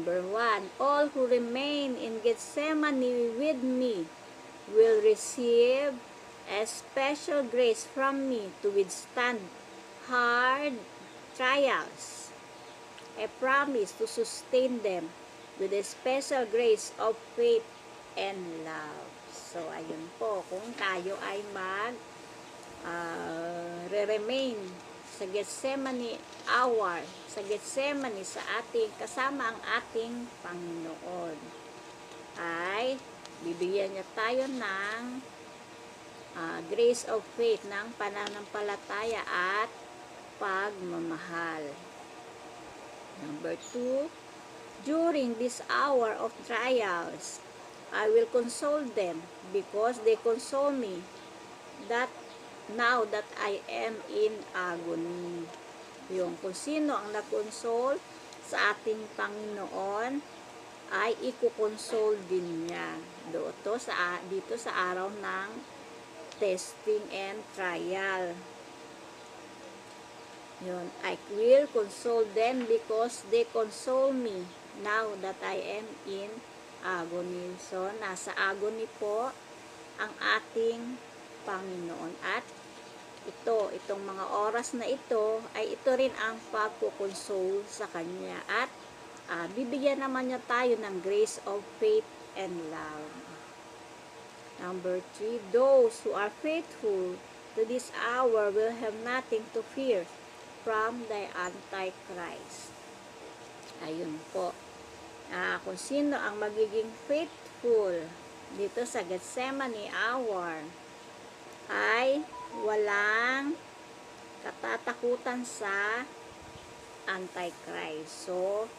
Number 1, all who remain in Gethsemane with me will receive a special grace from me to withstand hard trials. A promise to sustain them with a special grace of faith and love. So, ayun po, kung tayo ay re-remain sa Gethsemane hour, sa Gethsemane sa ating, kasama ang ating Panginoon, ay bibigyan niya tayo ng grace of faith, ng pananampalataya at pagmamahal. Number 2, during this hour of trials, I will console them because they console me that now that I am in agony. Yung kung sino ang nag-console sa ating Panginoon ay i-console din niya dito sa araw ng testing and trial. Yun, I will console them because they console me now that I am in agony. So, nasa agony po ang ating Panginoon. At itong mga oras na ito, ay ito rin ang pagkukonsole sa Kanya. At bibigyan naman niya tayo ng grace of faith and love. Number 3, those who are faithful to this hour will have nothing to fear from the Antichrist. Ayun po. Kung sino ang magiging faithful dito sa Gethsemane hour, ay walang katatakutan sa Antichrist. So,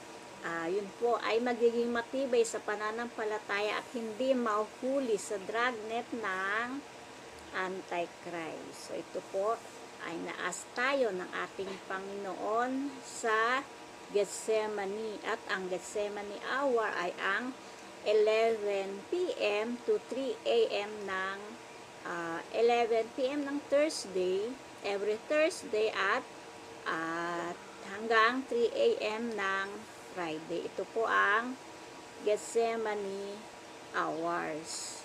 yun po ay magiging matibay sa pananampalataya at hindi mahuhuli sa dragnet ng Antichrist. So, ito po ay naas tayo ng ating Panginoon sa Gethsemane. At ang Gethsemane hour ay ang 11 p.m. to 3 a.m. ng 11 p.m. ng Thursday, every Thursday, at hanggang 3 a.m. ng Friday. Ito po ang Gethsemane hours.